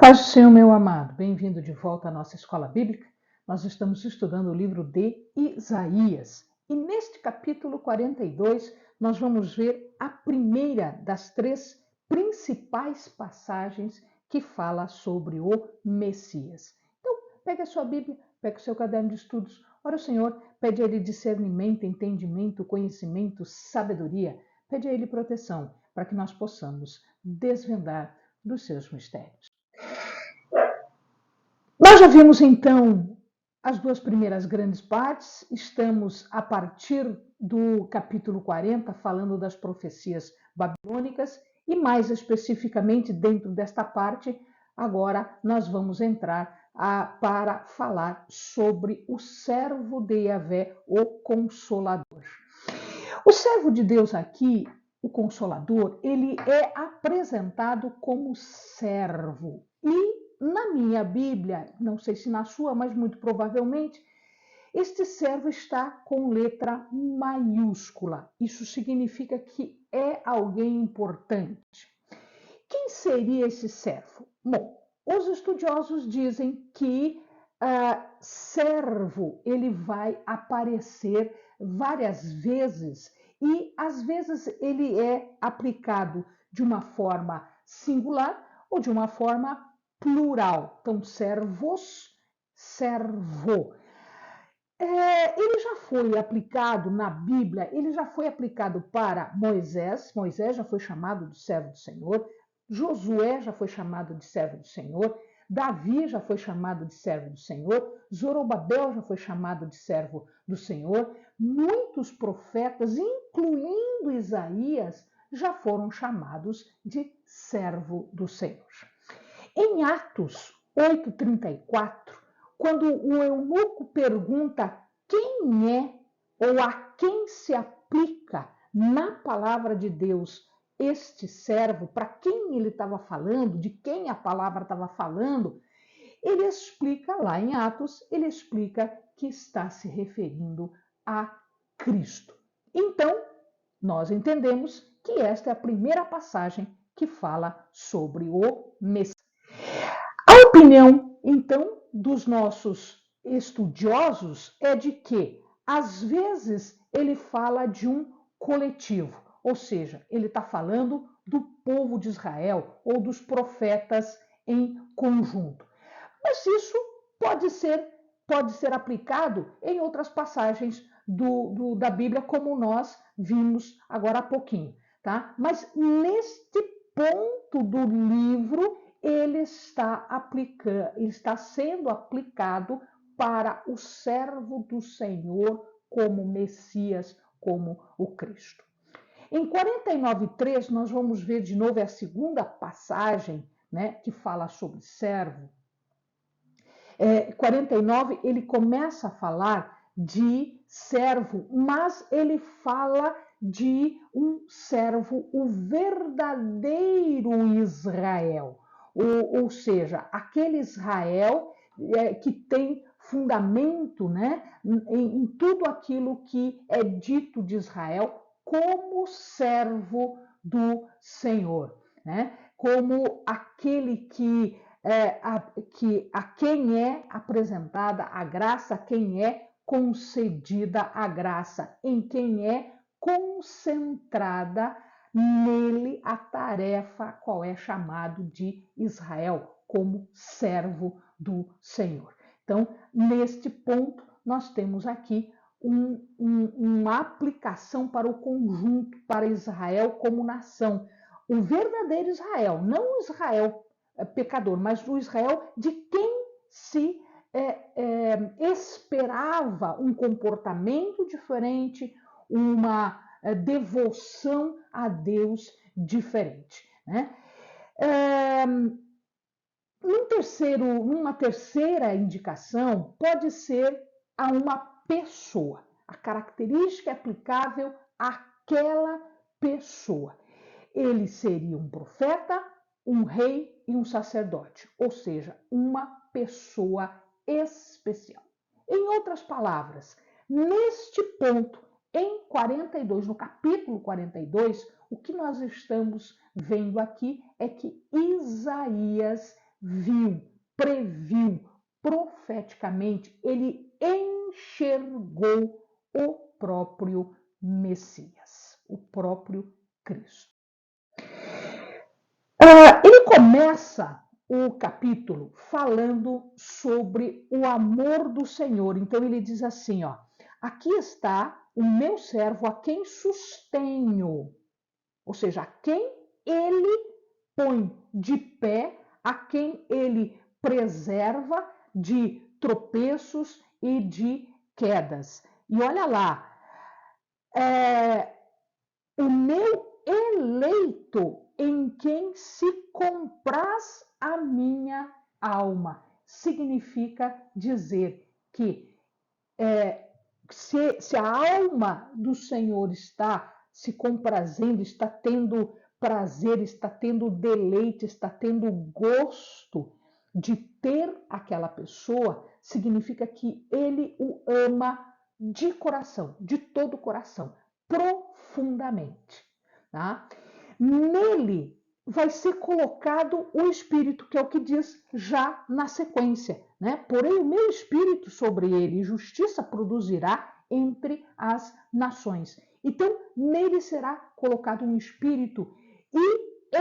Paz do Senhor, meu amado, bem-vindo de volta à nossa escola bíblica. Nós estamos estudando o livro de Isaías e neste capítulo 42 nós vamos ver a primeira das três principais passagens que fala sobre o Messias. Então, pega a sua Bíblia, pega o seu caderno de estudos, ora o Senhor, pede a Ele discernimento, entendimento, conhecimento, sabedoria, pede a Ele proteção para que nós possamos desvendar dos seus mistérios. Nós já vimos então as duas primeiras grandes partes, estamos a partir do capítulo 40 falando das profecias babilônicas e mais especificamente dentro desta parte, agora nós vamos entrar para falar sobre o servo de Yahvé, o Consolador. O servo de Deus aqui, o Consolador, ele é apresentado como servo e na minha Bíblia, não sei se na sua, mas muito provavelmente, este servo está com letra maiúscula. Isso significa que é alguém importante. Quem seria esse servo? Bom, os estudiosos dizem que servo ele vai aparecer várias vezes e às vezes ele é aplicado de uma forma singular ou de uma forma plural. Então, servos, servo. Ele já foi aplicado na Bíblia, ele já foi aplicado para Moisés, Moisés já foi chamado de servo do Senhor, Josué já foi chamado de servo do Senhor, Davi já foi chamado de servo do Senhor, Zorobabel já foi chamado de servo do Senhor, muitos profetas, incluindo Isaías, já foram chamados de servo do Senhor. Em Atos 8:34, quando o eunuco pergunta quem é ou a quem se aplica na palavra de Deus este servo, para quem ele estava falando, de quem a palavra estava falando, ele explica lá em Atos, ele explica que está se referindo a Cristo. Então, nós entendemos que esta é a primeira passagem que fala sobre o Messias. A opinião, então, dos nossos estudiosos é de que, às vezes, ele fala de um coletivo, ou seja, ele está falando do povo de Israel ou dos profetas em conjunto. Mas isso pode ser aplicado em outras passagens da Bíblia, como nós vimos agora há pouquinho. Tá? Mas neste ponto do livro, ele está sendo aplicado para o servo do Senhor como Messias, como o Cristo. Em 49:3, nós vamos ver de novo a segunda passagem, né, que fala sobre servo. 49, ele começa a falar de servo, mas ele fala de um servo, o verdadeiro Israel. Ou seja, aquele Israel que tem fundamento, né, em tudo aquilo que é dito de Israel como servo do Senhor, né? Como aquele que a quem é apresentada a graça, a quem é concedida a graça, em quem é concentrada nele a tarefa qual é chamado de Israel, como servo do Senhor. Então, neste ponto, nós temos aqui uma aplicação para o conjunto, para Israel como nação. O verdadeiro Israel, não o Israel pecador, mas o Israel de quem se esperava um comportamento diferente, uma devoção a Deus diferente. Né? Numa terceira indicação, pode ser a uma pessoa, a característica aplicável àquela pessoa. Ele seria um profeta, um rei e um sacerdote, ou seja, uma pessoa especial. Em outras palavras, neste ponto, em 42, no capítulo 42, o que nós estamos vendo aqui é que Isaías viu, previu, profeticamente, ele enxergou o próprio Messias, o próprio Cristo. Ele começa o capítulo falando sobre o amor do Senhor. Então ele diz assim, ó: aqui está o meu servo a quem sustenho, ou seja, a quem ele põe de pé, a quem ele preserva de tropeços e de quedas. E olha lá, o meu eleito em quem se compraz a minha alma. Significa dizer que se a alma do Senhor está se comprazendo, está tendo prazer, está tendo deleite, está tendo gosto de ter aquela pessoa, significa que ele o ama de coração, de todo o coração, profundamente. Tá? Nele vai ser colocado o Espírito, que é o que diz já na sequência, né? Porém, o meu Espírito sobre ele, e justiça produzirá entre as nações. Então, nele será colocado um Espírito, e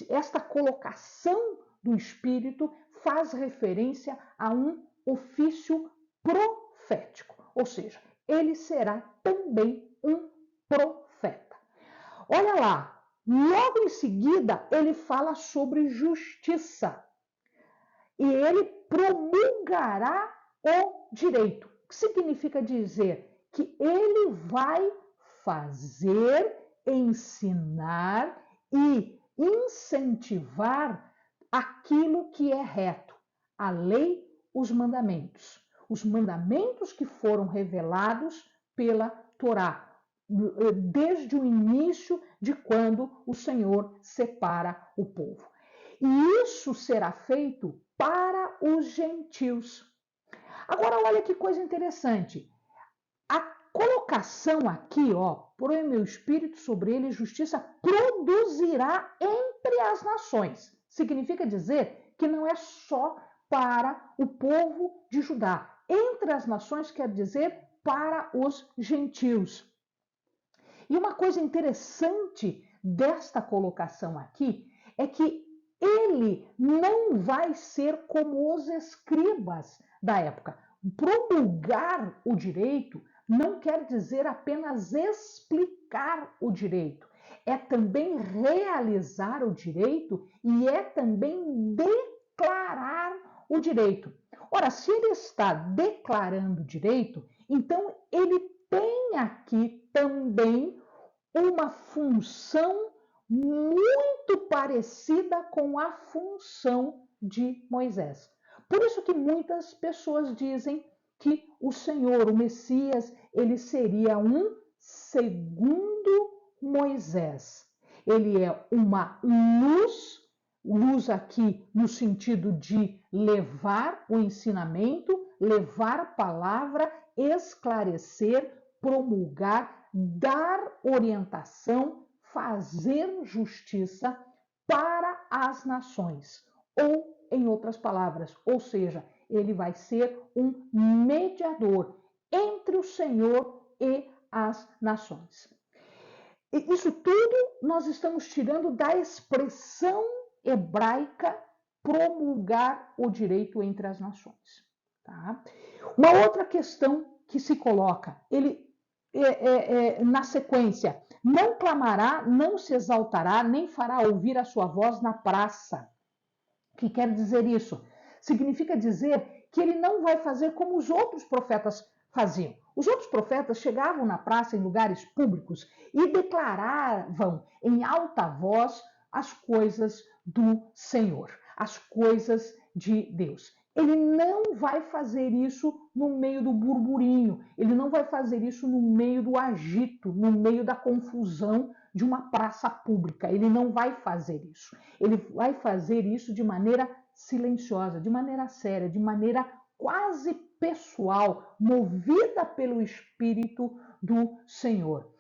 esta colocação do Espírito faz referência a um ofício profético, ou seja, ele será também um profeta. Olha lá, logo em seguida ele fala sobre justiça e ele promulgará o direito, que significa dizer que ele vai fazer, ensinar e incentivar aquilo que é reto, a lei, os mandamentos que foram revelados pela Torá, desde o início de quando o Senhor separa o povo. E isso será feito para os gentios. Agora, olha que coisa interessante. A colocação aqui, ó, por meu espírito sobre ele, justiça produzirá entre as nações. Significa dizer que não é só para o povo de Judá. Entre as nações quer dizer para os gentios. E uma coisa interessante desta colocação aqui é que ele não vai ser como os escribas da época. Promulgar o direito não quer dizer apenas explicar o direito, é também realizar o direito e é também declarar o direito. Ora, se ele está declarando o direito, então ele tem aqui também uma função muito parecida com a função de Moisés. Por isso que muitas pessoas dizem que o Senhor, o Messias, ele seria um segundo Moisés. Ele é uma luz, luz aqui no sentido de levar o ensinamento, levar a palavra, esclarecer, promulgar, dar orientação, fazer justiça para as nações. Ou, em outras palavras, ou seja, ele vai ser um mediador entre o Senhor e as nações. E isso tudo nós estamos tirando da expressão hebraica promulgar o direito entre as nações. Tá? Uma outra questão que se coloca, ele na sequência, não clamará, não se exaltará, nem fará ouvir a sua voz na praça. O que quer dizer isso? Significa dizer que ele não vai fazer como os outros profetas faziam. Os outros profetas chegavam na praça, em lugares públicos, e declaravam em alta voz as coisas do Senhor, as coisas de Deus. Ele não vai fazer isso no meio do burburinho, ele não vai fazer isso no meio do agito, no meio da confusão de uma praça pública. Ele não vai fazer isso. Ele vai fazer isso de maneira silenciosa, de maneira séria, de maneira quase pessoal, movida pelo Espírito do Senhor.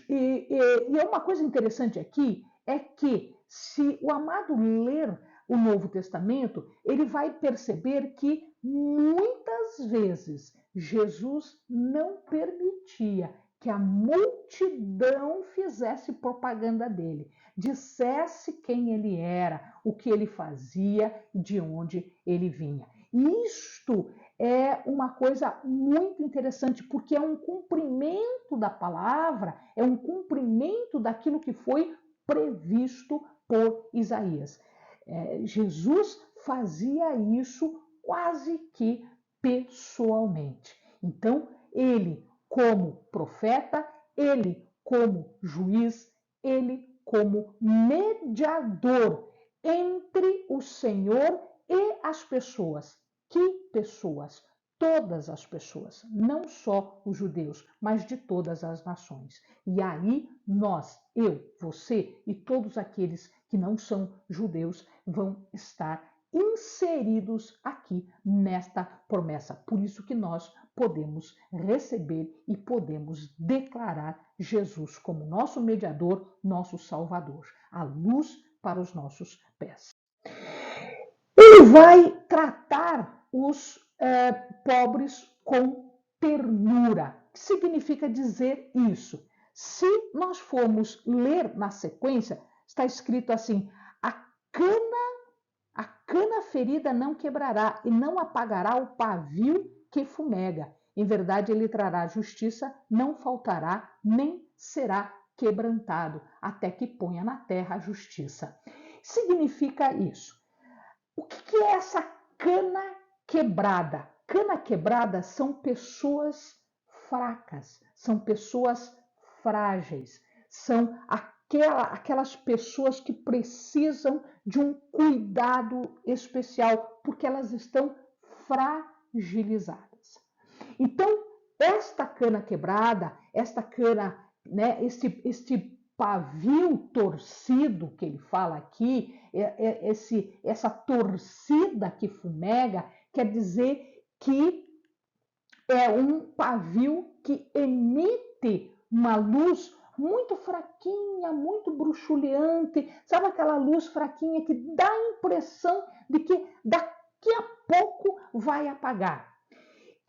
E uma coisa interessante aqui é que, se o amado ler o Novo Testamento, ele vai perceber que muitas vezes Jesus não permitia que a multidão fizesse propaganda dele, dissesse quem ele era, o que ele fazia, de onde ele vinha. Isto é uma coisa muito interessante, porque é um cumprimento da palavra, é um cumprimento daquilo que foi previsto por Isaías. Jesus fazia isso quase que pessoalmente. Então, ele como profeta, ele como juiz, ele como mediador entre o Senhor e as pessoas. Que pessoas? Todas as pessoas, não só os judeus, mas de todas as nações. E aí nós, eu, você e todos aqueles que não são judeus vão estar inseridos aqui nesta promessa. Por isso que nós podemos receber e podemos declarar Jesus como nosso mediador, nosso salvador, a luz para os nossos pés. Ele vai tratar os pobres com ternura. O que significa dizer isso? Se nós formos ler na sequência, está escrito assim: a cana ferida não quebrará e não apagará o pavio que fumega. Em verdade, ele trará justiça, não faltará, nem será quebrantado, até que ponha na terra a justiça. Significa isso. O que é essa cana quebrada? Cana quebrada são pessoas fracas, são pessoas frágeis, são aquelas pessoas que precisam de um cuidado especial, porque elas estão fragilizadas. Então, esta cana quebrada, esta cana, né, este pavio torcido que ele fala aqui, essa torcida que fumega, quer dizer que é um pavio que emite uma luz muito fraquinha, muito bruxuleante, sabe aquela luz fraquinha que dá a impressão de que daqui a pouco vai apagar.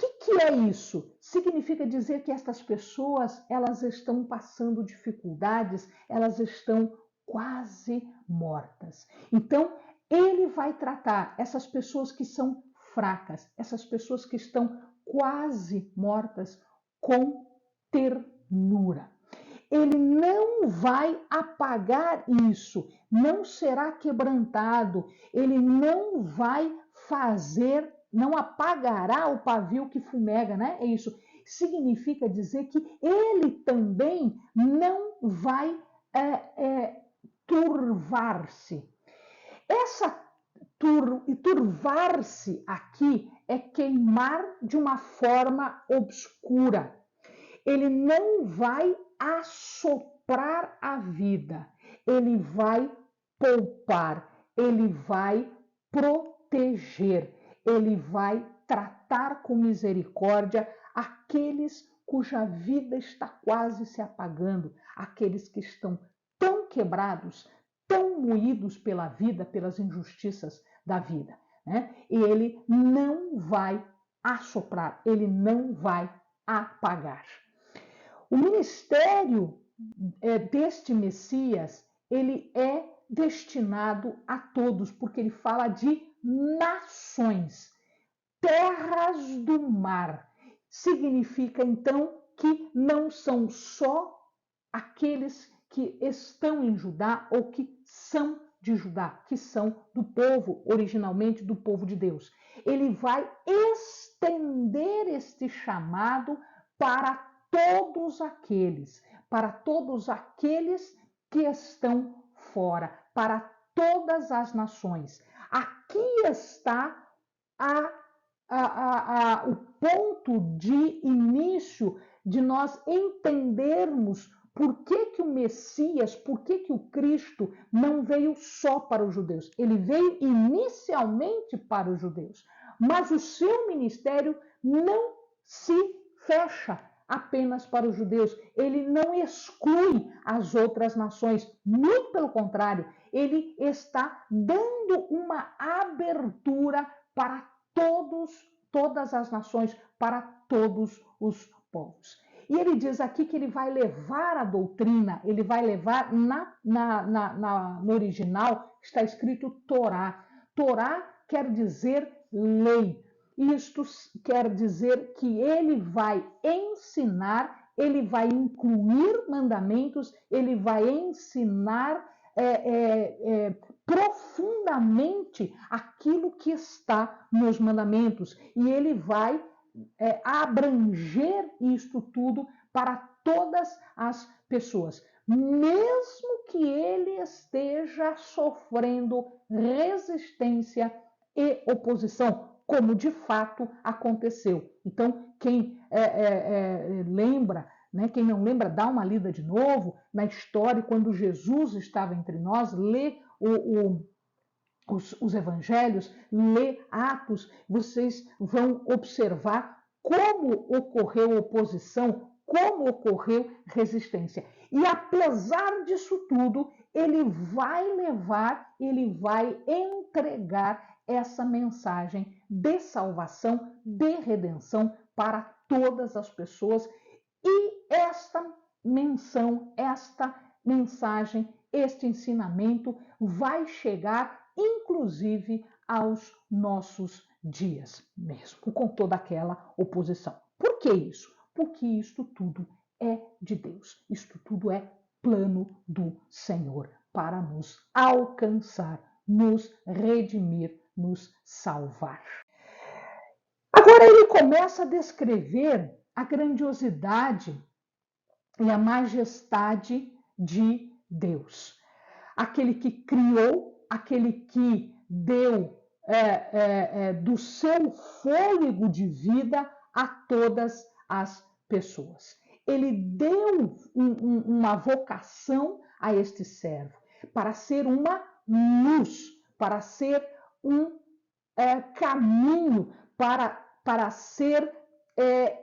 O que é isso? Significa dizer que estas pessoas, elas estão passando dificuldades, elas estão quase mortas. Então, ele vai tratar essas pessoas que são fracas, essas pessoas que estão quase mortas, com ternura. Ele não vai apagar isso, não será quebrantado, ele não vai fazer, não apagará o pavio que fumega, né? É isso. Significa dizer que ele também não vai turvar-se. Essa turvar-se aqui é queimar de uma forma obscura. Ele não vai assoprar a vida, ele vai poupar, ele vai proteger, ele vai tratar com misericórdia aqueles cuja vida está quase se apagando, aqueles que estão tão quebrados, tão moídos pela vida, pelas injustiças da vida, né? E ele não vai assoprar, ele não vai apagar. O ministério deste Messias, ele é destinado a todos, porque ele fala de nações, terras do mar. Significa, então, que não são só aqueles que estão em Judá ou que são de Judá, que são do povo, originalmente do povo de Deus. Ele vai estender este chamado para todos aqueles que estão fora, para todas as nações. Aqui está o ponto de início de nós entendermos por que o Messias, por que o Cristo não veio só para os judeus. Ele veio inicialmente para os judeus, mas o seu ministério não se fecha apenas para os judeus. Ele não exclui as outras nações, muito pelo contrário, ele está dando uma abertura para todas as nações, para todos os povos. E ele diz aqui que ele vai levar a doutrina, ele vai levar no original, está escrito Torá. Torá quer dizer lei. Isto quer dizer que ele vai ensinar, ele vai incluir mandamentos, ele vai ensinar profundamente aquilo que está nos mandamentos. E ele vai abranger isto tudo para todas as pessoas, mesmo que ele esteja sofrendo resistência e oposição, como de fato aconteceu. Então, quem lembra, né, quem não lembra, dá uma lida de novo na história, quando Jesus estava entre nós, lê os evangelhos, lê Atos, vocês vão observar como ocorreu oposição, como ocorreu resistência. E apesar disso tudo, ele vai levar, ele vai entregar essa mensagem de salvação, de redenção para todas as pessoas. E esta mensagem, este ensinamento vai chegar inclusive aos nossos dias, mesmo com toda aquela oposição. Por que isso? Porque isto tudo é de Deus, isto tudo é plano do Senhor para nos alcançar, nos redimir, nos salvar. Agora ele começa a descrever a grandiosidade e a majestade de Deus. Aquele que criou, aquele que deu do seu fôlego de vida a todas as pessoas. Ele deu uma vocação a este servo, para ser uma luz, para ser um caminho, para ser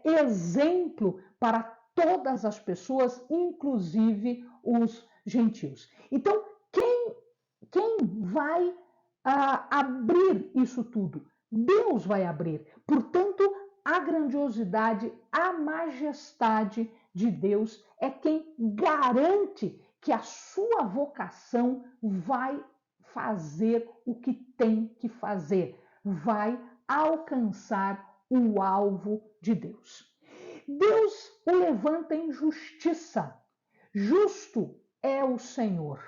exemplo para todas as pessoas, inclusive os gentios. Então, quem vai abrir isso tudo? Deus vai abrir. Portanto, a grandiosidade, a majestade de Deus é quem garante que a sua vocação vai fazer o que tem que fazer, vai alcançar o alvo de Deus. Deus o levanta em justiça. Justo é o Senhor.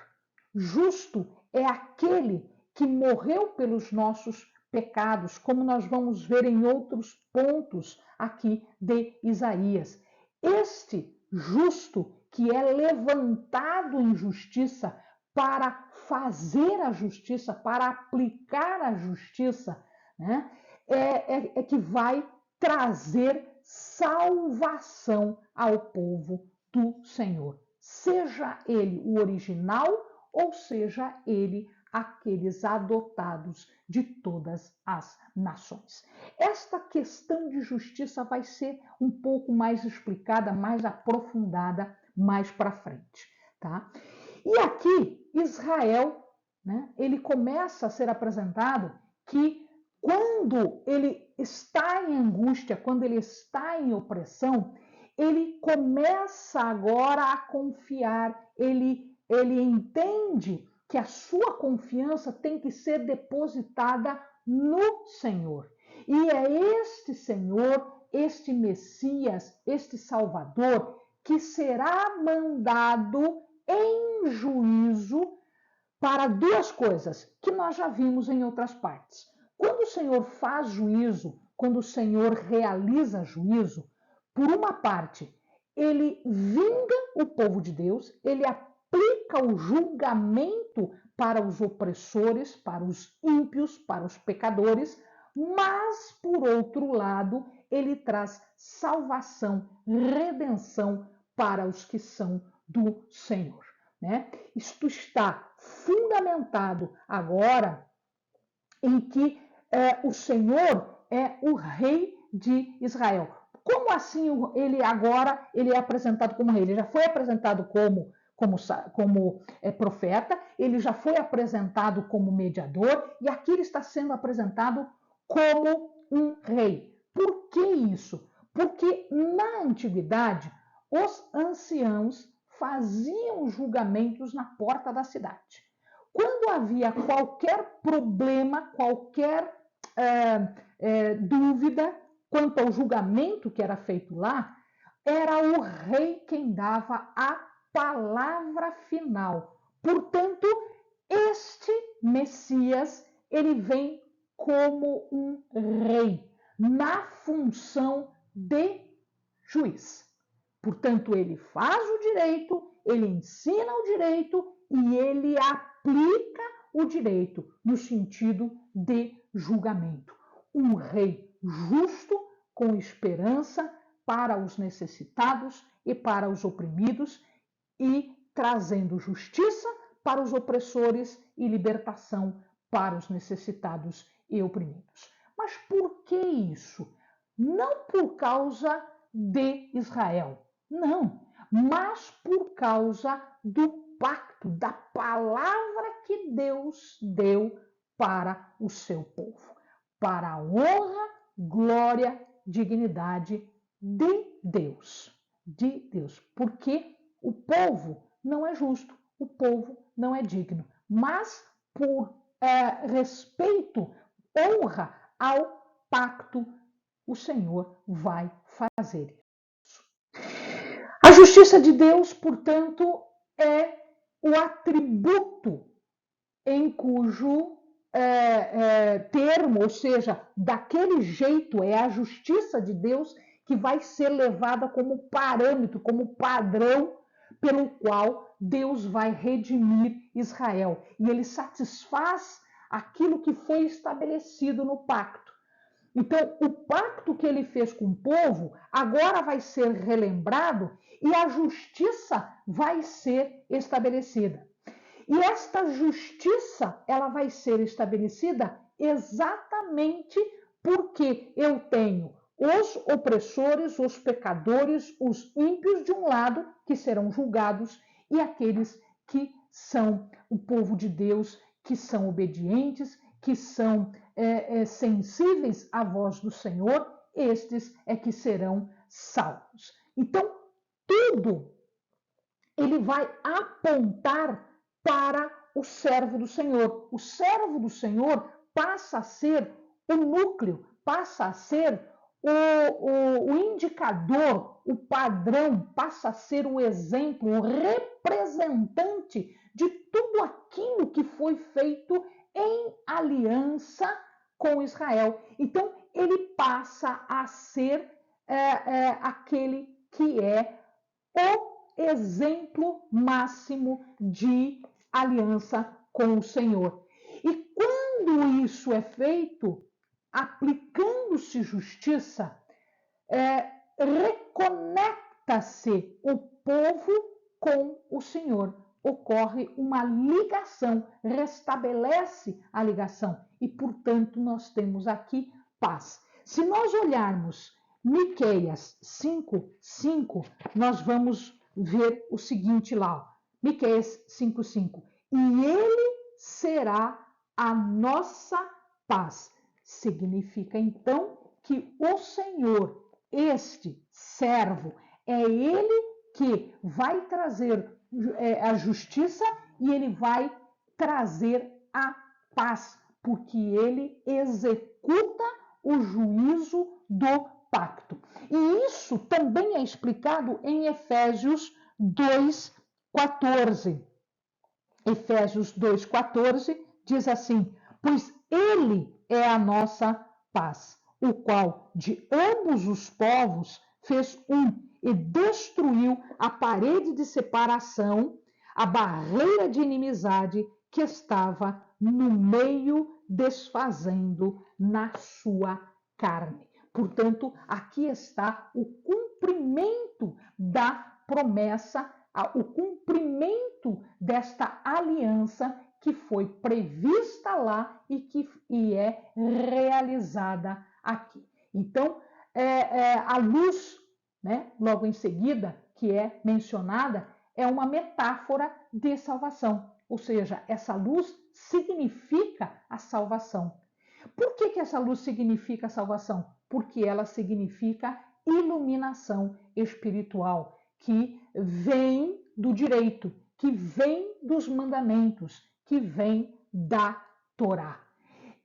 Justo é aquele que morreu pelos nossos pecados, como nós vamos ver em outros pontos aqui de Isaías. Este justo que é levantado em justiça para fazer a justiça, para aplicar a justiça, né, é que vai trazer salvação ao povo do Senhor. Seja ele o original ou seja ele aqueles adotados de todas as nações. Esta questão de justiça vai ser um pouco mais explicada, mais aprofundada mais para frente, tá? E aqui Israel, né, ele começa a ser apresentado que quando ele está em angústia, quando ele está em opressão, ele começa agora a confiar, ele entende que a sua confiança tem que ser depositada no Senhor. E é este Senhor, este Messias, este Salvador, que será mandado em juízo para duas coisas que nós já vimos em outras partes. Quando o Senhor faz juízo, quando o Senhor realiza juízo, por uma parte, ele vinga o povo de Deus, ele aplica o julgamento para os opressores, para os ímpios, para os pecadores, mas, por outro lado, ele traz salvação, redenção para os que são do Senhor, né? Isto está fundamentado agora em que o Senhor é o rei de Israel. Como assim ele agora ele é apresentado como rei? Ele já foi apresentado como profeta, ele já foi apresentado como mediador, e aqui ele está sendo apresentado como um rei. Por que isso? Porque na antiguidade, os anciãos faziam julgamentos na porta da cidade. Quando havia qualquer problema, qualquer dúvida quanto ao julgamento que era feito lá, era o rei quem dava a palavra final. Portanto, este Messias, ele vem como um rei, na função de juiz. Portanto, ele faz o direito, ele ensina o direito e ele aplica o direito no sentido de julgamento. Um rei justo, com esperança para os necessitados e para os oprimidos, e trazendo justiça para os opressores e libertação para os necessitados e oprimidos. Mas por que isso? Não por causa de Israel, não, mas por causa do pacto, da palavra que Deus deu para o seu povo, para a honra, glória, dignidade de Deus, porque o povo não é justo, o povo não é digno, mas por respeito, honra ao pacto, o Senhor vai fazer isso. A justiça de Deus, portanto, é o atributo em cujo termo, ou seja, daquele jeito, é a justiça de Deus que vai ser levada como parâmetro, como padrão pelo qual Deus vai redimir Israel. E ele satisfaz aquilo que foi estabelecido no pacto. Então, o pacto que ele fez com o povo agora vai ser relembrado e a justiça vai ser estabelecida. E esta justiça, ela vai ser estabelecida exatamente porque eu tenho os opressores, os pecadores, os ímpios de um lado, que serão julgados, e aqueles que são o povo de Deus, que são obedientes, que são sensíveis à voz do Senhor, estes é que serão salvos. Então, tudo ele vai apontar para o servo do Senhor. O servo do Senhor passa a ser o núcleo, passa a ser o indicador, o padrão, passa a ser o exemplo, o representante de tudo aquilo que foi feito em aliança com Israel. Então, ele passa a ser aquele que é o exemplo máximo de aliança com o Senhor. E quando isso é feito, aplicando-se justiça, reconecta-se o povo com o Senhor. Ocorre uma ligação, restabelece a ligação e, portanto, nós temos aqui paz. Se nós olharmos Miqueias 5:5, nós vamos ver o seguinte lá, Miqueias 5:5. E ele será a nossa paz. Significa, então, que o Senhor, este servo, é ele que vai trazer a justiça e ele vai trazer a paz, porque ele executa o juízo do pacto. E isso também é explicado em Efésios 2:14. Efésios 2:14 diz assim: pois ele é a nossa paz, o qual de ambos os povos fez um e destruiu a parede de separação, a barreira de inimizade que estava no meio, desfazendo na sua carne. Portanto, aqui está o cumprimento da promessa, o cumprimento desta aliança que foi prevista lá e é realizada aqui. Então, a luz, né, logo em seguida, que é mencionada, é uma metáfora de salvação, ou seja, essa luz significa a salvação. Por que essa luz significa a salvação? Porque ela significa iluminação espiritual, que vem do direito, que vem dos mandamentos, que vem da Torá.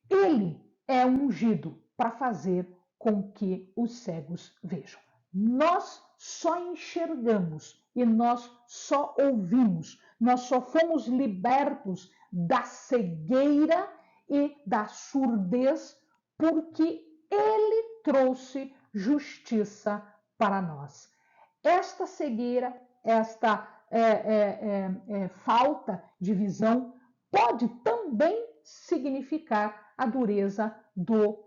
Ele é ungido para fazer com que os cegos vejam. Nós só enxergamos e nós só ouvimos, nós só fomos libertos da cegueira e da surdez porque ele trouxe justiça para nós. Esta cegueira, esta falta de visão pode também significar a dureza do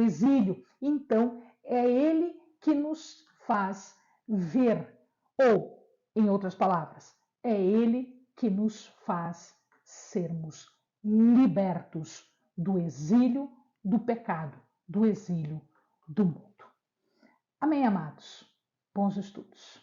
exílio. Então, é ele que nos faz ver, ou, em outras palavras, é ele que nos faz sermos libertos do exílio do pecado, do exílio do mundo. Amém, amados? Bons estudos.